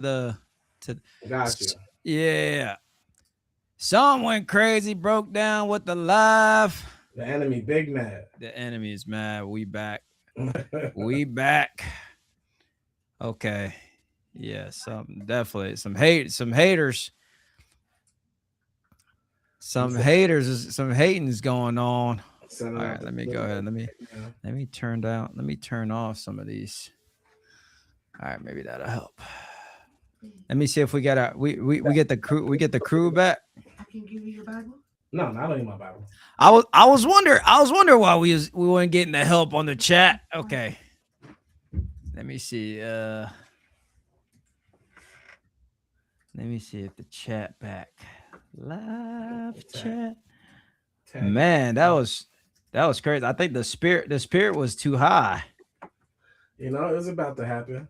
the to Got you. yeah. Some went crazy, broke down with the live. The enemy big mad. The enemy is mad. We back. We back. Okay. Yeah, some definitely some haters. I'm Some hating's going on. sending All out right, the let me go flip ahead. right now. Let me turn off some of these. All right, maybe that'll help. Let me see if we got we get the crew back. I can give you your Bible. No, not only my Bible. I was wondering why we weren't getting the help on the chat. Okay. Let me see. Let me see if the chat back. Live chat. Man, that was crazy. I think the spirit was too high. You know, it was about to happen.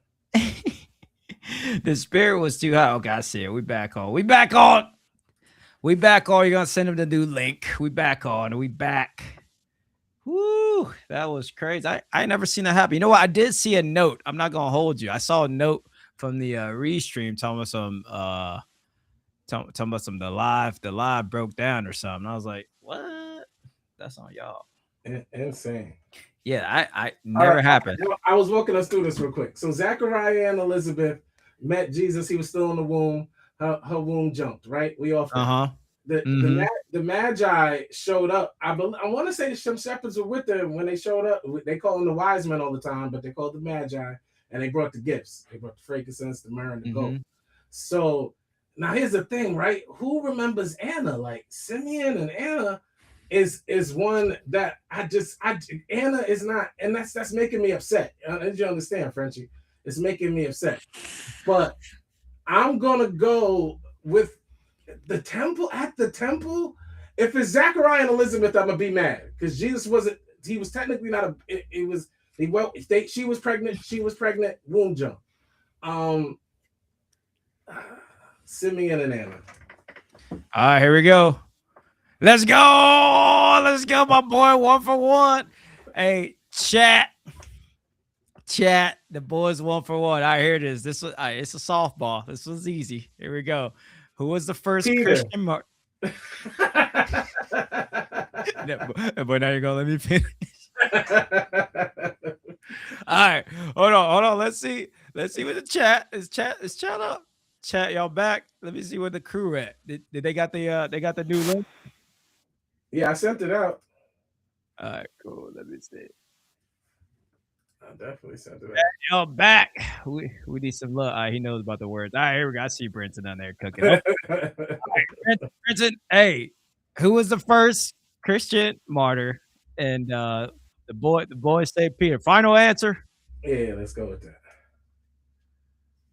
The spirit was too high. Okay, I see it. We back on. We back on. We back on. You're gonna send him the new link. We back on. We back. Woo! That was crazy. I never seen that happen. You know what? I did see a note. I'm not gonna hold you. I saw a note from the restream telling us some talking about some the live broke down or something. I was like, what? That's on y'all. Insane. Yeah, I never happened. I was walking us through this real quick. So Zachariah and Elizabeth met Jesus. He was still in the womb. Her womb jumped, right? We all the Magi showed up. I want to say some shepherds were with them when they showed up. They call them the wise men all the time, but they called the Magi, and they brought the gifts. They brought the frankincense, the myrrh, and the gold. So now here's the thing, right? Who remembers Anna? Like Simeon and Anna is one that Anna is not, and that's making me upset. Did you understand, Frenchie? It's making me upset. But I'm gonna go with the temple. At the temple, if it's Zachariah and Elizabeth, I'm gonna be mad because Jesus wasn't. He was technically not a. It was. She was pregnant. She was pregnant. Womb jump. Simeon and Anna. All right, here we go. Let's go. Let's go, my boy. 1 for 1. Hey, chat. The boys 1 for 1. All right, here it is. This was it's a softball. This was easy. Here we go. Who was the first Peter. Christian martyr? Boy, now you're gonna let me finish. All right, hold on. Let's see what the chat is. Chat up. Chat, y'all back. Let me see where the crew at. Did they got the new link? Yeah, I sent it out. All right, cool. Let me see. I definitely sent it out. Y'all back. We need some love. He knows about the words. All right, here we go. I see Brenton down there cooking. All right, Brenton, hey, who was the first Christian martyr? And the boy say Peter. Final answer. Yeah, let's go with that.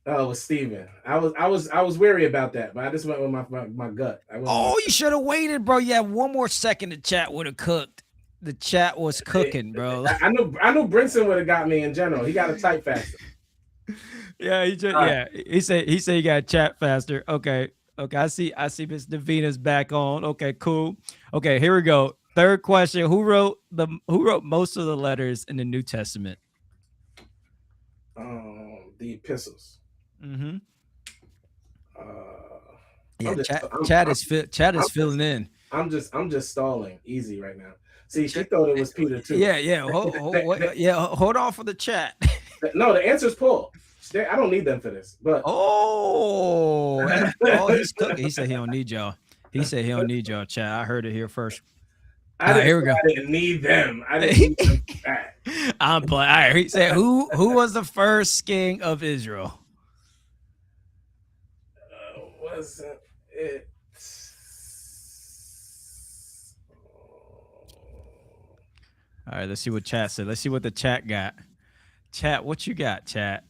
Oh, it was Steven. I was weary about that, but I just went with my gut. You should have waited, bro. Yeah, one more second, the chat would have cooked. The chat was cooking, bro. I knew Brinson would have got me in general. He got to type faster. Yeah, he said he got to chat faster. Okay. I see Miss Davina's back on. Okay, cool. Okay, here we go. Third question: Who wrote most of the letters in the New Testament? The epistles. Mm-hmm. Chat is filling in. I'm just stalling easy right now. See, she thought it was Peter too. Yeah. Hold on for the chat. No, the answer's Paul. I don't need them for this. But he's cooking. He said he don't need y'all. Chat. I heard it here first. Here we go. I didn't need them. I didn't need them back. I'm playing. All right. He said, who was the first king of Israel? Wasn't it? All right. Let's see what chat said. Let's see what the chat got. Chat, what you got, chat?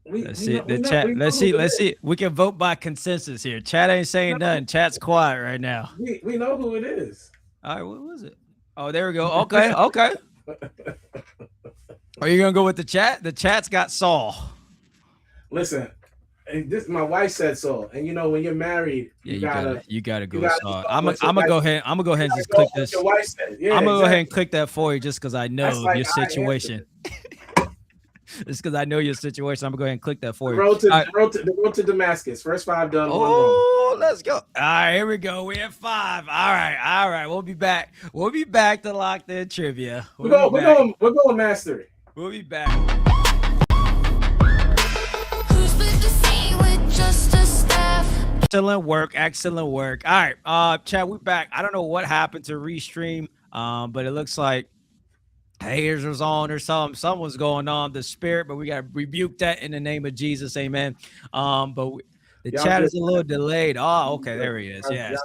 Let's see. We can vote by consensus here. Chat ain't saying nothing. Chat's quiet right now. We know who it is. All right, what was it? Oh, there we go. Okay. Are you gonna go with the chat? The chat's got Saul. Listen, my wife said Saul, and you know when you're married, you gotta go with Saul. I'm gonna go ahead and just click this. Your wife said. Yeah, I'm gonna go ahead and click that for you just because I know your situation. Just because I know your situation, I'm gonna go ahead and click that The for you. road to All right. the road to Damascus. First 5 done, 1 wrong. Oh, let's go. All right, here we go. We have 5. All right. We'll be back. We'll be back to locked in trivia. We'll be back. We're going mastery. We'll be back. Excellent work. Excellent work. All right, Chad, we're back. I don't know what happened to Restream, but it looks like haters was on or something. Something was going on. The spirit, but we got to rebuke that in the name of Jesus. Amen. The chat is a little delayed. Oh, okay. There he is. Yeah.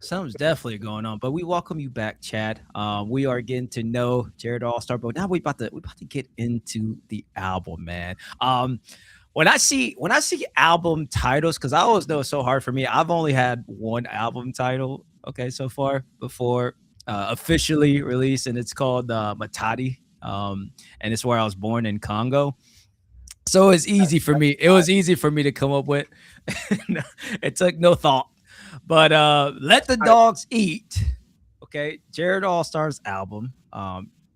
Something's definitely going on. But we welcome you back, Chad. We are getting to know Jared Allstar, but now we about to get into the album, man. When I see album titles, because I always know it's so hard for me. I've only had one album title, so far before officially released, and it's called Matadi. And it's where I was born in Congo. So it's easy for me. It was easy for me to come up with. It took no thought. But Let the Dogs Eat. Okay, Jared Allstar's album,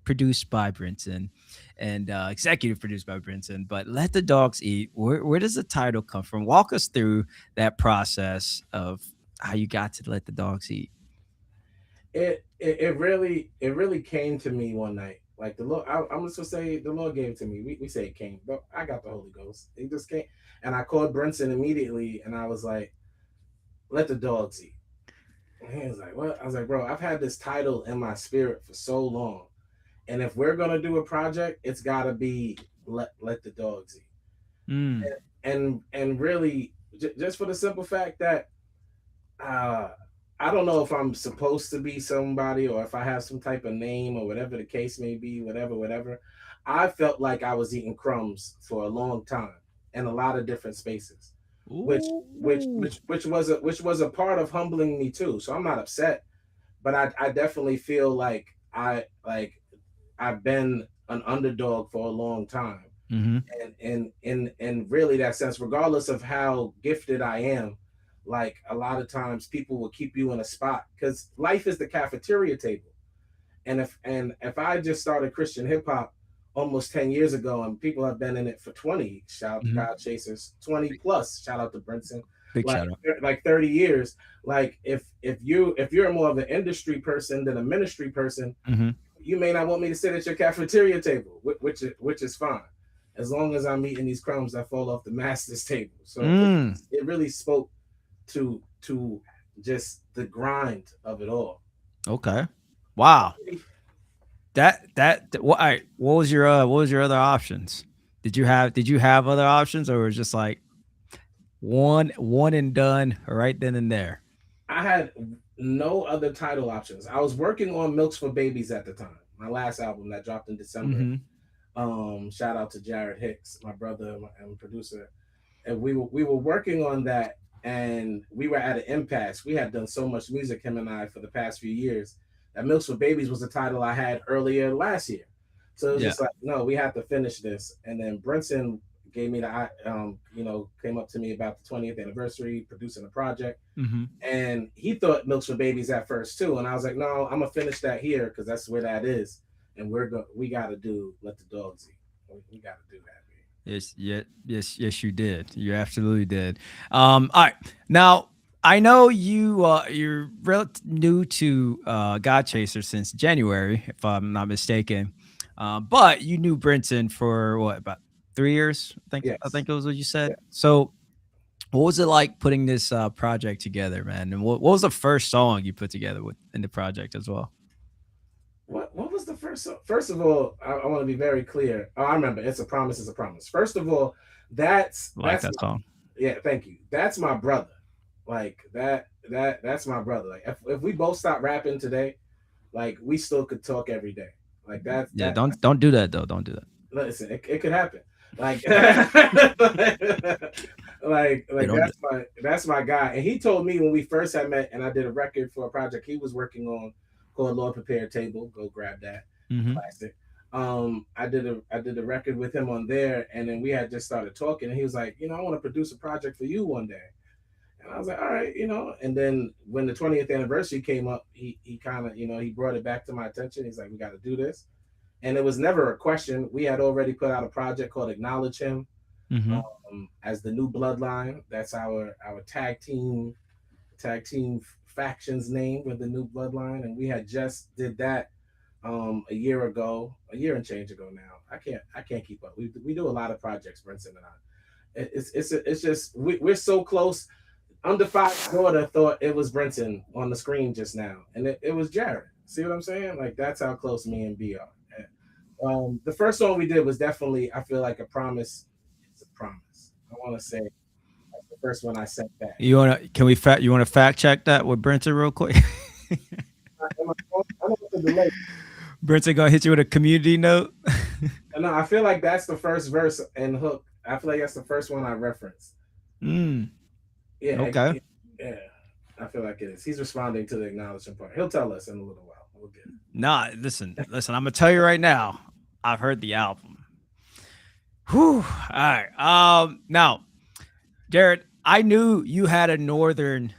produced by Brinson and executive produced by Brinson. But Let the Dogs Eat. Where does the title come from? Walk us through that process of how you got to Let the Dogs Eat. It really came to me one night. Like the Lord, I'm just gonna say the Lord gave it to me. We say it came, but I got the Holy Ghost. It just came, and I called Brinson immediately, and I was like, "Let the dogs eat." And he was like, "What?" I was like, "Bro, I've had this title in my spirit for so long, and if we're gonna do a project, it's gotta be let the dogs eat." And really, just for the simple fact that I don't know if I'm supposed to be somebody or if I have some type of name or whatever the case may be, whatever. I felt like I was eating crumbs for a long time in a lot of different spaces, which was a part of humbling me too. So I'm not upset, but I definitely feel like I've been an underdog for a long time, and in really that sense, regardless of how gifted I am. Like a lot of times people will keep you in a spot because life is the cafeteria table. And if I just started Christian hip hop almost 10 years ago and people have been in it for 20, shout out to God Chaserz, 20 plus, shout out to Brinson, like 30 years. Like if you're more of an industry person than a ministry person, you may not want me to sit at your cafeteria table, which is fine. As long as I'm eating these crumbs that fall off the master's table. So it really spoke to just the grind of it all. Okay. Wow. What was your other options? Did you have other options, or was it just like one and done right then and there? I had no other title options. I was working on Milks for Babies at the time, my last album that dropped in December. Shout out to Jared Hicks, my brother and producer. And we were working on that. And we were at an impasse. We had done so much music, him and I, for the past few years. That Milks for Babies was the title I had earlier last year. So it was just like, no, we have to finish this. And then Brinson gave me came up to me about the 20th anniversary, producing a project. And he thought Milks for Babies at first too. And I was like, no, I'm gonna finish that here because that's where that is. And we gotta do Let the Dogs Eat. We gotta do that. Yes, you did. You absolutely did. All right. Now, I know you're new to God Chaserz since January, if I'm not mistaken. But you knew Brinson for what, about 3 years? I think it was what you said. Yeah. So, what was it like putting this project together, man? And what was the first song you put together in the project as well? What was the first song? First of all, I want to be very clear. Oh, I remember. It's a Promise is a Promise. First of all, that's that song. Yeah, thank you. That's my brother. Like that's my brother. Like if we both stop rapping today, like we still could talk every day. Like that. Yeah, don't do that though. Don't do that. Listen, it could happen. Like that's my guy. And he told me when we first had met, and I did a record for a project he was working on called Lord Prepare Table. Go grab that. Classic. I did a record with him on there, and then we had just started talking, and he was like, I want to produce a project for you one day. And I was like, all right, and then when the 20th anniversary came up, he kind of, he brought it back to my attention. He's like, we got to do this. and it was never a question. We had already put out a project called Acknowledge Him, Mm-hmm. as the new Bloodline. That's our tag team factions name with the new Bloodline, and we had just did that a year ago, a year and change ago now. I can't keep up. We do a lot of projects, Brinson and I. It's just we're so close. Undefined daughter thought it was Brenton on the screen just now, and it was Jared. See what I'm saying? Like that's how close me and B are. The first song we did was definitely, I feel like, a promise. It's a promise. I want to say that's the first one I sent back. You wanna? Can we fact? You want to fact check that with Brenton real quick? I don't know the delay. Brenton gonna hit you with a community note. No, I feel like that's the first verse and hook. I feel like that's the first one I referenced. Mm, Yeah, okay. yeah. I feel like it is. He's responding to the acknowledgement part. He'll tell us in a little while. We'll get it. Nah, listen. I'm gonna tell you right now. I've heard the album. Whew. All right. Now, Jared, I knew you had a northern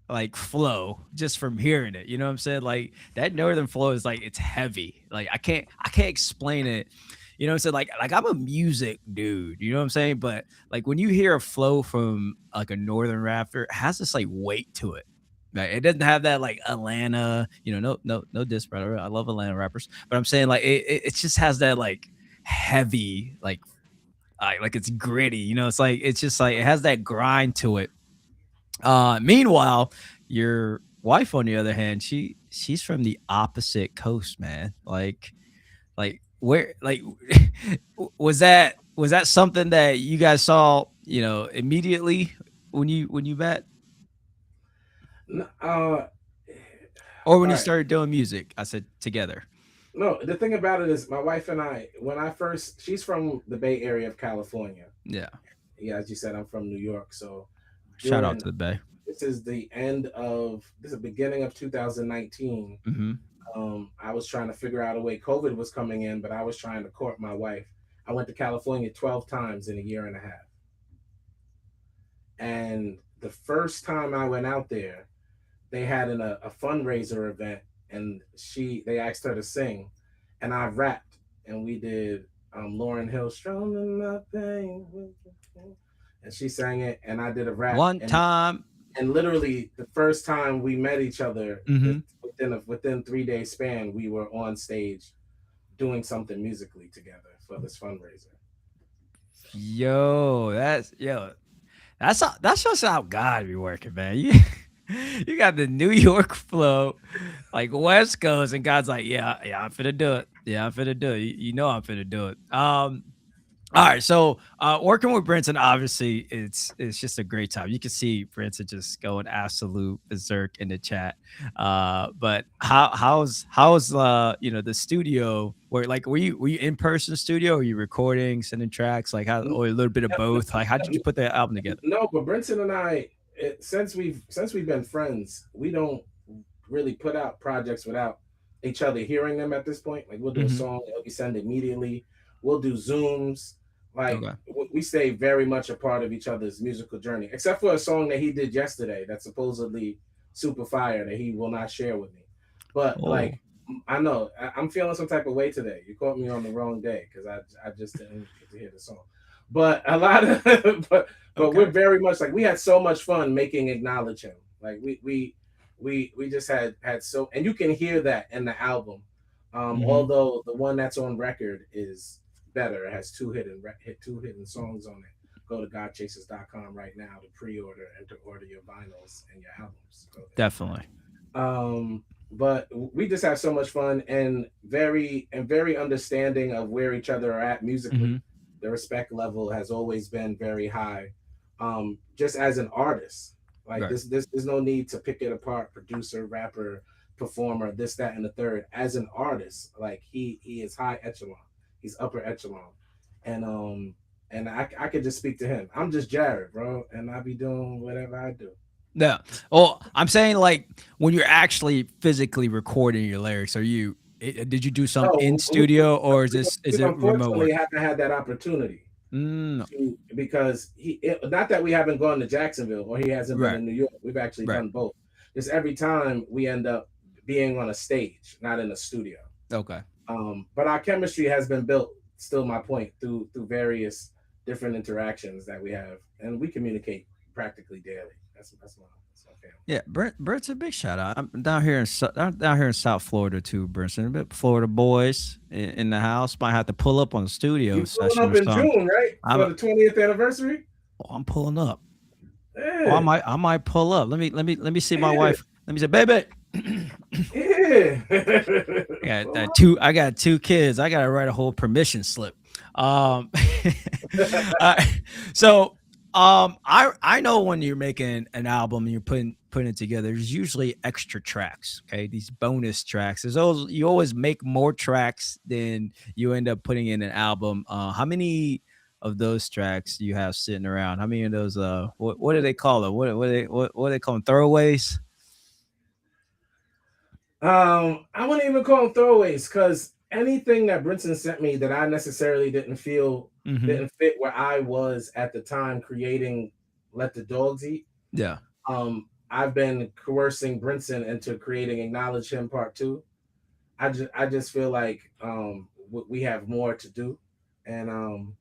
like flow just from hearing it. You know what I'm saying? Like that northern flow is like it's heavy. Like I can't explain it. You know what I'm saying? Like I'm a music dude, you know what I'm saying? But like when you hear a flow from like a northern rapper, it has this like weight to it. Like it doesn't have that like Atlanta, no diss, brother. I love Atlanta rappers, but I'm saying like it just has that like heavy, like it's gritty, it's like it's just like it has that grind to it. Meanwhile, your wife, on the other hand, she's from the opposite coast, man. Like where, like, was that something that you guys saw, immediately when you met, All or when you right. started doing music? I said together. No, the thing about it is, my wife and I, she's from the Bay Area of California. Yeah. Yeah, as you said, I'm from New York. So Shout out during to the Bay. this is the beginning of 2019. Mm-hmm. I was trying to figure out a way. COVID was coming in, but I was trying to court my wife. I went to California 12 times in a year and a half. And the first time I went out there, they had a fundraiser event, and they asked her to sing, and I rapped, and we did Lauren Hill, Strong in My Pain, and she sang it, and I did a rap, One time. and literally the first time we met each other, Mm-hmm. within 3 day span, we were on stage doing something musically together for this fundraiser. So, That's just how God be working, man. You got the New York flow, like West Coast, and God's like, yeah, I'm finna do it. Yeah, I'm finna do it. I'm finna do it. All right, so working with Brenton, obviously, it's just a great time. You can see Brenton just going absolute berserk in the chat. But how's the studio? Were you in person studio? Or were you recording, sending tracks, like how, or a little bit of both? Like how did you put that album together? no, but Brenton and I, since we've been friends, we don't really put out projects without each other hearing them at this point. Like we'll do a Hmm. song, it'll be sent immediately. We'll do Zooms. Like Okay. we stay very much a part of each other's musical journey, except for a song that he did yesterday that's supposedly super fire that he will not share with me. But Oh, like I know I'm feeling some type of way today. You caught me on the wrong day because I just didn't get to hear the song. But a lot of but we're okay. very much like we had so much fun making Acknowledge Him. Like we just had so, and you can hear that in the album. Hmm. Although the one that's on record is better. It has two hidden songs on it. Go to godchasers.com right now to pre-order and to order your vinyls and your albums. Go Definitely. there. But we just have so much fun, and very understanding of where each other are at musically. Hmm. The respect level has always been very high. Just as an artist, like Right. there's no need to pick it apart. Producer, rapper, performer, this, that, and the third. As an artist, like he is high echelon. He's upper echelon, and I could just speak to him. I'm just Jared, bro, and I be doing whatever I do. Yeah. Oh, I'm saying like when you're actually physically recording your lyrics, did you do some in No, studio, or is we it remote unfortunately work? haven't had that opportunity Mm, because not that we haven't gone to Jacksonville or he hasn't been right. in New York. We've actually Right. done both. Just every time we end up being on a stage, not in a studio. Okay. But our chemistry has been built. Still, my point through various different interactions that we have, and we communicate practically daily. That's my family. Yeah, Brent's a big shout out. I'm down here I'm down here in South Florida too, Brinson. Bit Florida boys in the house. Might have to pull up on the studio You pulling session up or in something. June, right? For the 20th anniversary? I'm pulling up. Yeah. Oh, I might pull up. Let me see my wife. Let me say, baby. Yeah. I got two kids. I gotta write a whole permission slip. So I know when you're making an album and you're putting it together, there's usually extra tracks. Okay, these bonus tracks. You always make more tracks than you end up putting in an album. How many of those tracks you have sitting around? How many of those? What do they call it? What do they call them? Throwaways? I wouldn't even call them throwaways because anything that Brinson sent me that I necessarily didn't feel didn't fit where I was at the time creating Let the Dogs Eat. Yeah. I've been coercing Brinson into creating Acknowledge Him Part 2. I just feel like we have more to do. And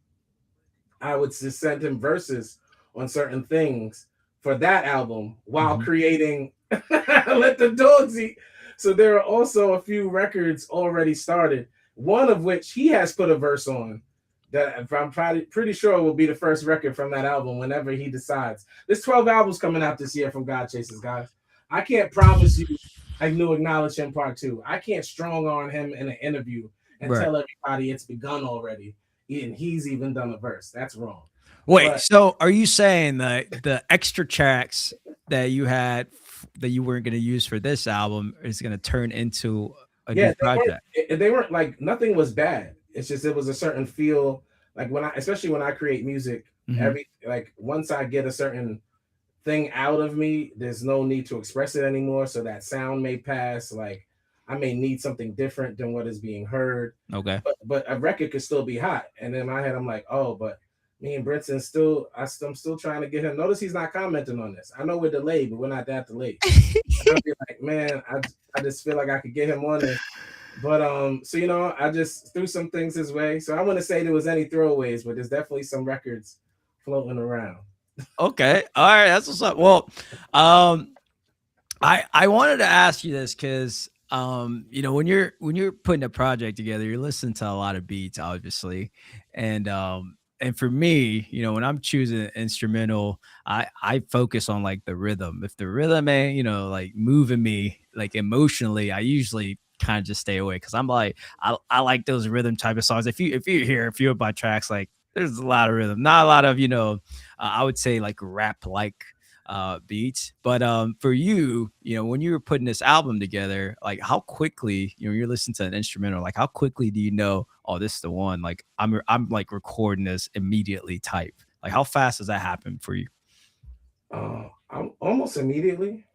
I would just send him verses on certain things for that album while creating Let the Dogs Eat. So there are also a few records already started, one of which he has put a verse on that I'm pretty sure will be the first record from that album whenever he decides. There's 12 albums coming out this year from God Chaserz, guys. I can't promise you a new Acknowledge Him Part 2. I can't strong arm him in an interview and tell everybody it's begun already. And he's even done a verse. That's wrong. Wait, so are you saying that the extra tracks that you had that you weren't going to use for this album is going to turn into a new project? They weren't like, nothing was bad. It's just it was a certain feel. Like especially when I create music, once I get a certain thing out of me, there's no need to express it anymore. So that sound may pass. Like I may need something different than what is being heard. Okay. But a record could still be hot. And in my head, I'm like, oh, but me and Brinson I'm still trying to get him. Notice he's not commenting on this. I know we're delayed, but we're not that delayed. I'll be like, man, I just feel like I could get him on it. But so I just threw some things his way. So I wouldn't say there was any throwaways, but there's definitely some records floating around. Okay. All right. That's what's up. Well, I wanted to ask you this because when you're putting a project together, you're listening to a lot of beats, obviously. And for me, when I'm choosing an instrumental, I focus on like the rhythm. If the rhythm ain't, like moving me like emotionally, I usually kind of just stay away because I'm like, I like those rhythm type of songs. If you hear a few of my tracks, like there's a lot of rhythm, not a lot of, I would say like rap like beats. But for you, when you were putting this album together, like how quickly, you're listening to an instrumental, like how quickly do you know, oh, this is the one? Like I'm like recording this immediately type. Like how fast does that happen for you? I'm almost immediately.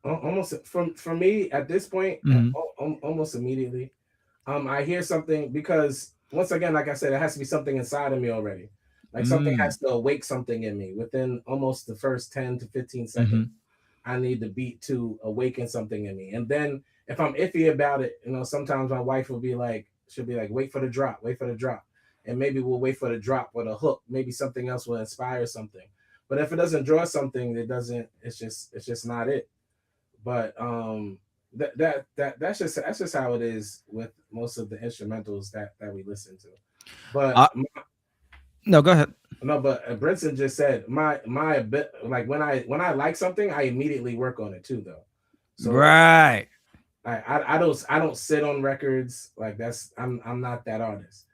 Almost for me at this point, almost immediately. I hear something because once again, like I said, it has to be something inside of me already. Like something has to awake something in me within almost the first 10 to 15 seconds. I need the beat to awaken something in me. And then if I'm iffy about it, sometimes my wife she'll be like, wait for the drop, wait for the drop. And maybe we'll wait for the drop with a hook. Maybe something else will inspire something. But if it doesn't draw something, it's just not it. But that's just how it is with most of the instrumentals that we listen to. But no, go ahead. No, but Brinson just said my like when I like something, I immediately work on it too, though. So right. I don't sit on records like that's I'm not that artist.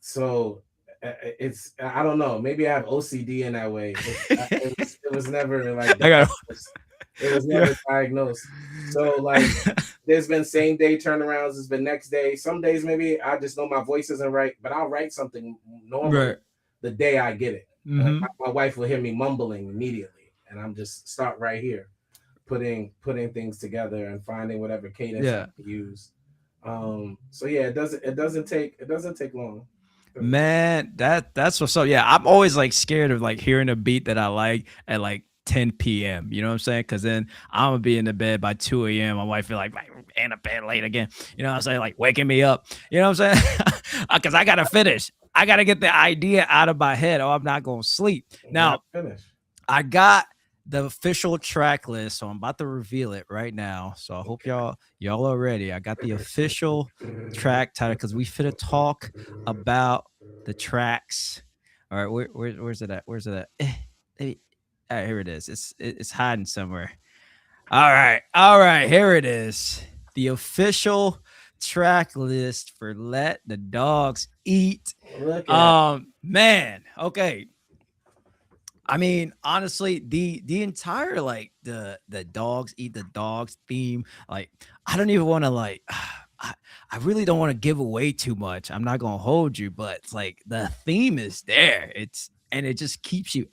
So it's I don't know. Maybe I have OCD in that way. It was never like it was never diagnosed. So like there's been same day turnarounds, there's been next day. Some days maybe I just know my voice isn't right, but I'll write something normally the day I get it. Like my wife will hear me mumbling immediately, and I'm just start right here, putting things together and finding whatever cadence I can use. So yeah, it doesn't take long. Man, that's what's up. Yeah, I'm always like scared of like hearing a beat that I like at like 10 p.m. You know what I'm saying? Because then I'm gonna be in the bed by 2 a.m. My wife be like, staying up bed late again. You know what I'm saying? Like waking me up. You know what I'm saying? Because I gotta finish. I gotta get the idea out of my head, or I'm not gonna sleep. Now, I got the official track list, so I'm about to reveal it right now. So I hope y'all are ready. I got the official track title because we finna talk about the tracks. All right, where's it at? Where's it at? All right, here it is. It's hiding somewhere. All right, here it is. The official track list for Let the Dogs Eat. Man, okay. I mean, honestly, the entire like the dogs eat the dogs theme, like I don't even want to like I really don't want to give away too much. I'm not gonna hold you, but it's like the theme is there. It just keeps you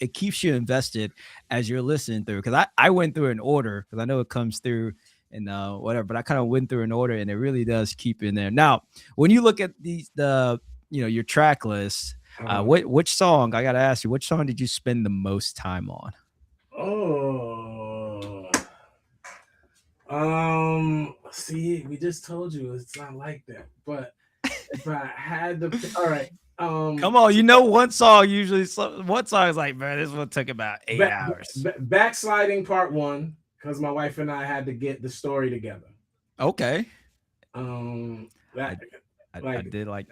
invested as you're listening through. Because I went through an order because I know it comes through and whatever, but I kind of went through an order and it really does keep in there. Now, when you look at your track list. Which song? I gotta ask you, which song did you spend the most time on? See, we just told you it's not like that. But if I had to, all right. Come on, you know one song usually. One song is like, man, this one took about 8 hours. Backsliding Part 1, because my wife and I had to get the story together. Okay. I did like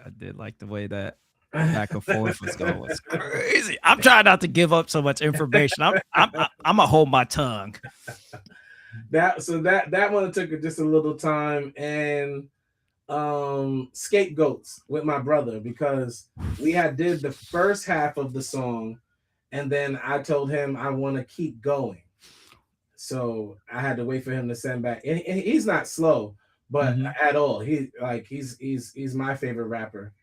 the way that back and forth was going. It's crazy. I'm trying not to give up so much information. I'm gonna hold my tongue. That one took just a little time, and Scapegoats with my brother, because we did the first half of the song, and then I told him I want to keep going, so I had to wait for him to send back. And he's not slow, but at all. He's my favorite rapper.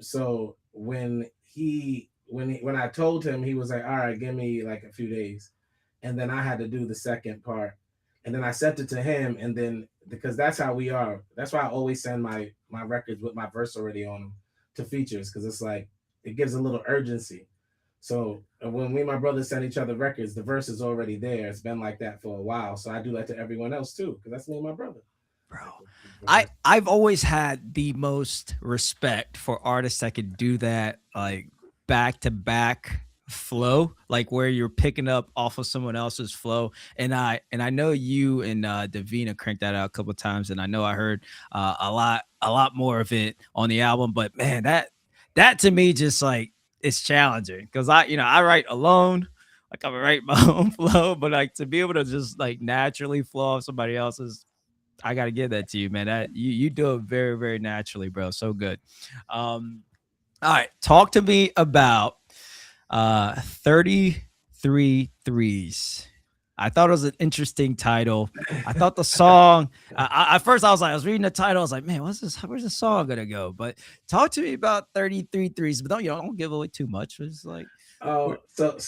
So when I told him, he was like, all right, give me like a few days. And then I had to do the second part. And then I sent it to him. And then, because that's how we are. That's why I always send my records with my verse already on them to features. Cause it's like, it gives a little urgency. So when me and my brother send each other records, the verse is already there. It's been like that for a while. So I do that to everyone else too. Cause that's me and my brother. Bro, I've always had the most respect for artists that can do that, like back to back flow, like where you're picking up off of someone else's flow. And I know you and Davina cranked that out a couple of times, and I know I heard a lot more of it on the album. But man, that to me just like it's challenging because I write alone. Like I write my own flow, but like to be able to just like naturally flow off somebody else's, I gotta give that to you, man. That you do it very, very naturally, bro. So good. All right, talk to me about 33 threes. I thought it was an interesting title. I thought the song. At first, I was reading the title. I was like, man, what's this? Where's the song gonna go? But talk to me about 33 threes. But don't give away too much. It's like. So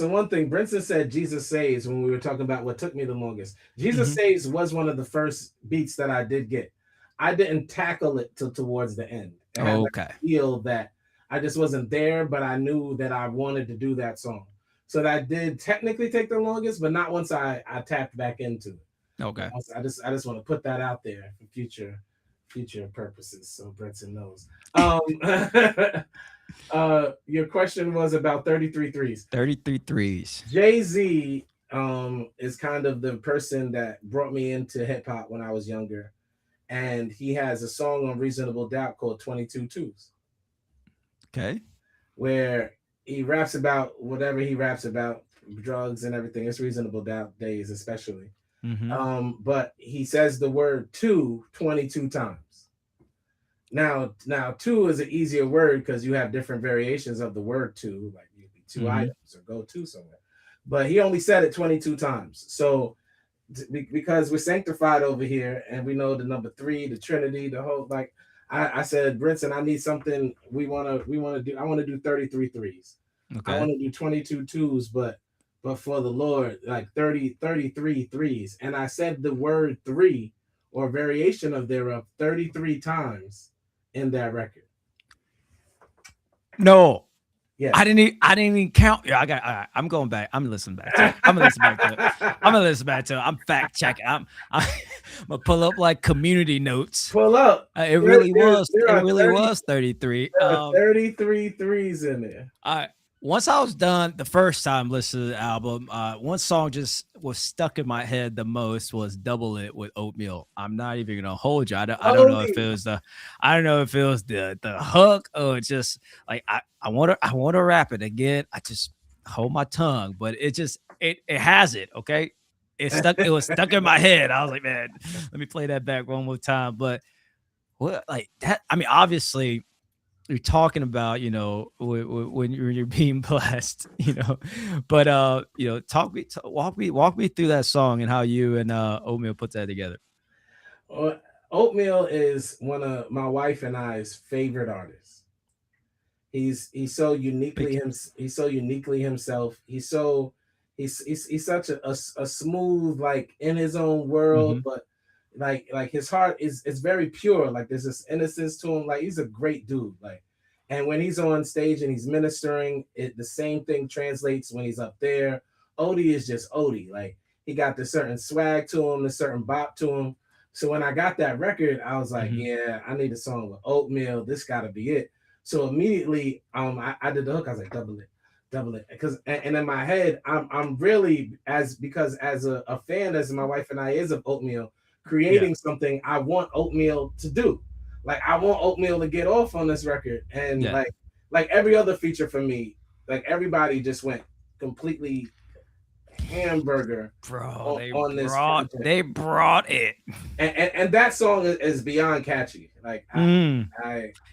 one thing, Brinson said Jesus Saves when we were talking about what took me the longest. Jesus Saves was one of the first beats that I did get. I didn't tackle it till towards the end. I feel that I just wasn't there, but I knew that I wanted to do that song. So that did technically take the longest, but not once I tapped back into it. Okay. I just want to put that out there for future purposes, so Brinson knows. Your question was about 33 threes. 33 threes. Jay-Z is kind of the person that brought me into hip hop when I was younger, and he has a song on Reasonable Doubt called 22 Twos. Okay. Where he raps about whatever he raps about, drugs and everything. It's Reasonable Doubt days, especially. But he says the word 22 times. Now, two is an easier word because you have different variations of the word two, like two items or go to somewhere. But he only said it 22 times. So because we're sanctified over here and we know the number 3, the Trinity, the whole, like I said, Brinson, I need something we want to do. I want to do 33 threes. Okay. I want to do 22 twos, but for the Lord, like 33 threes. And I said the word 3 or variation of thereof 33 times in that record. No. Yeah. I didn't even count. Yeah, all right, I'm going back. I'm listening back to it. I'm gonna listen back to it. I'm fact checking. gonna pull up like community notes. Pull up. It really was. There It are really 30, was 33. there are 33 threes in there. I once I was done the first time listening to the album, one song just was stuck in my head the most was "Double It" with Oatmeal. I'm not even gonna hold you. I don't know if it was the hook or it's just like I want to rap it again. I just hold my tongue, but it has it. Okay, it was stuck in my head. I was like, man, let me play that back one more time. But what like that? I mean, obviously you're talking about, when you're being blessed, but walk me through that song and how you and Oatmeal put that together. Oatmeal is one of my wife and I's favorite artists. He's so uniquely he's so uniquely himself. He's such a smooth, like in his own world, but like his heart is very pure. Like there's this innocence to him. Like he's a great dude. Like, and when he's on stage and he's ministering, the same thing translates when he's up there. Odie is just Odie. Like he got this certain swag to him, this certain bop to him. So when I got that record, I was like, yeah, I need a song with Oatmeal. This got to be it. So immediately, I did the hook. I was like, double it, because and in my head, I'm really as a fan as my wife and I is of Oatmeal, creating something I want Oatmeal to do. Like I want Oatmeal to get off on this record, and like every other feature for me, like everybody just went completely hamburger, bro. They brought it, and that song is beyond catchy. Like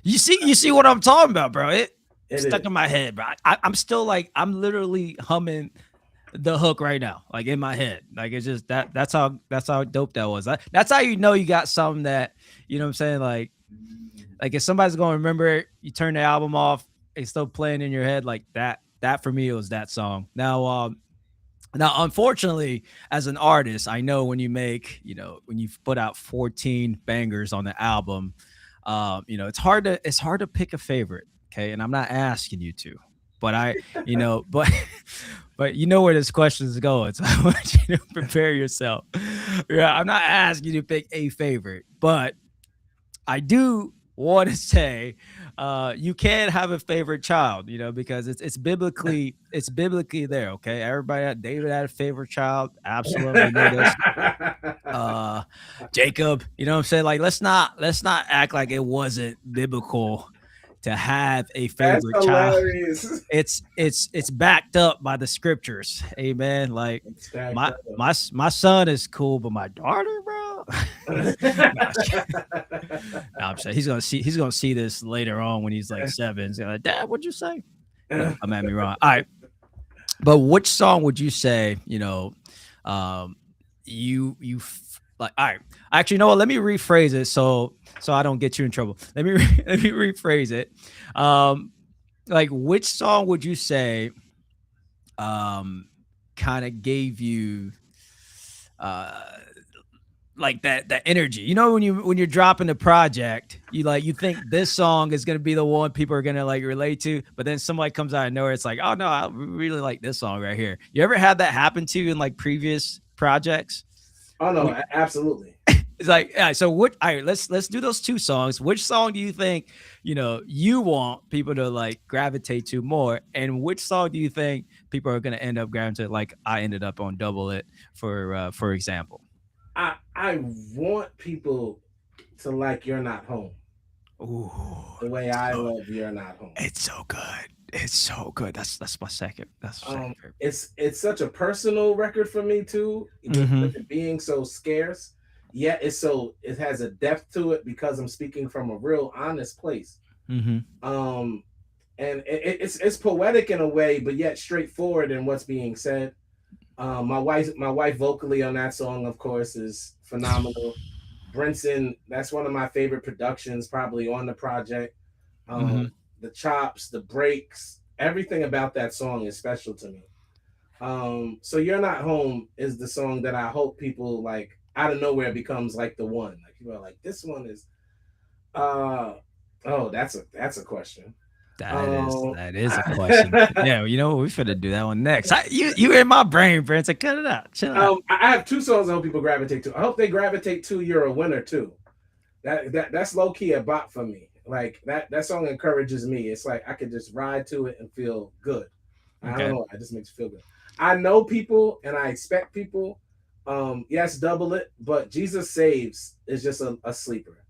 you see what I'm talking about, bro. It stuck in my head, bro. I'm still like I'm literally humming the hook right now, like in my head. Like it's just that's how dope that was. That's how you know you got something that, you know what I'm saying, like if somebody's gonna remember it, you turn the album off, it's still playing in your head. Like that for me, it was that song. Now unfortunately, as an artist, I know when you make, when you've put out 14 bangers on the album, it's hard to pick a favorite. Okay, and I'm not asking you to, but but you know where this question is going, so I want you to prepare yourself. Yeah, I'm not asking you to pick a favorite, but I do want to say you can have a favorite child, because it's biblically there. Okay, everybody, David had a favorite child, absolutely know this. Jacob, you know what I'm saying? Like let's not act like it wasn't biblical to have a favorite child. It's backed up by the scriptures. Amen. Like my son is cool, but my daughter, bro. No, I'm saying he's gonna see this later on when he's like 7. He's like, Dad, what'd you say? I'm at me wrong. All right. But which song would you say, you like, all right, actually, you know what? Let me rephrase it so I don't get you in trouble. Let me rephrase it. Like, which song would you say, kind of gave you, like that energy? When you're dropping a project, you think this song is gonna be the one people are gonna like relate to, but then somebody comes out of nowhere. It's like, oh no, I really like this song right here. You ever had that happen to you in like previous projects? Oh no, absolutely. It's like, yeah, so all right, let's do those 2 songs. Which song do you think, you want people to like gravitate to more? And which song do you think people are going to end up gravitating, like I ended up on Double It, for example? I want people to like You're Not Home. Ooh, the way I love You're Not Home. It's so good. It's so good. That's my second. That's my second. It's such a personal record for me too, with it being so scarce. Yet it has a depth to it because I'm speaking from a real honest place. And it's poetic in a way, but yet straightforward in what's being said. My wife vocally on that song, of course, is phenomenal. Brinson, that's one of my favorite productions probably on the project. The chops, the breaks, everything about that song is special to me. So You're Not Home is the song that I hope people like out of nowhere becomes like the one. Like people are like, this one is that's a question. That is a question. Yeah, you know what? We finna do that one next. You in my brain, Prince. Cut it out. Chill out. I have 2 songs I hope people gravitate to. I hope they gravitate to "You're a Winner" too. That's low key a bop for me. Like that song encourages me. It's like I could just ride to it and feel good. I don't know. It just makes you feel good. I know people and I expect people. Yes, double it, but Jesus Saves is just a sleeper.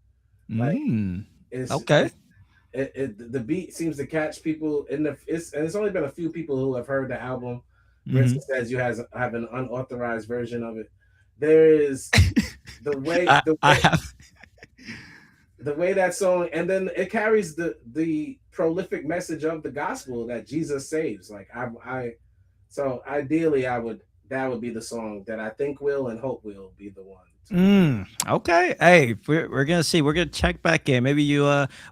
Like it's okay. The beat seems to catch people it's only been a few people who have heard the album. Vincent says you have an unauthorized version of it. There is the way the way that song, and then it carries the prolific message of the gospel that Jesus saves. Like so ideally that would be the song that I think will and hope will be the one. Okay. Hey, we're gonna see. We're gonna check back in. Maybe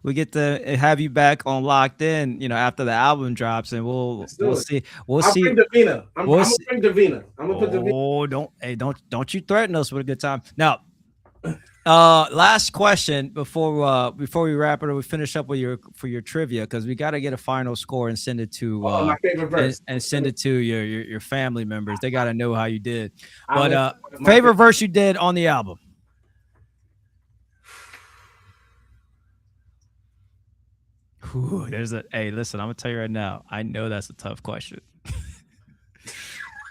we get to have you back on Locked In, after the album drops, and we'll see. I'll bring Davina. I'm gonna bring Davina. I'm gonna put Davina. Don't you threaten us with a good time. Now, last question before we wrap it up, we finish up with your trivia, because we got to get a final score and send it to my favorite verse and send it to your family members. They got to know how you did. But favorite verse you did on the album. Ooh, hey, listen, I'm gonna tell you right now. I know that's a tough question.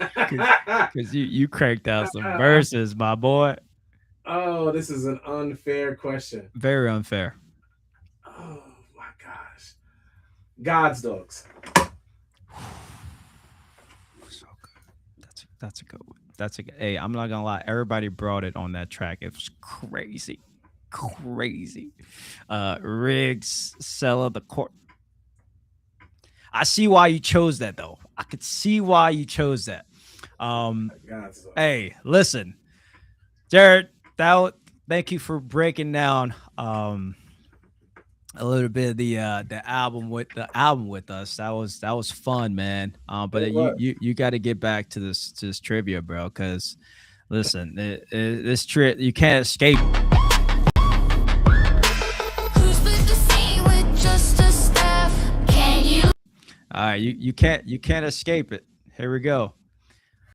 Because you cranked out some verses, my boy. Oh, this is an unfair question. Very unfair. Oh my gosh. God's Dogs. So good. That's a good one. Hey, I'm not gonna lie. Everybody brought it on that track. It was crazy. Riggs, Sella, the court. I see why you chose that though. I could see why you chose that. Hey, listen, Jared. Thank you for breaking down a little bit of the album with us. That was fun, man. But you got to get back to this trivia, bro. Because listen, this trip you can't escape. All right, you can't escape it. Here we go.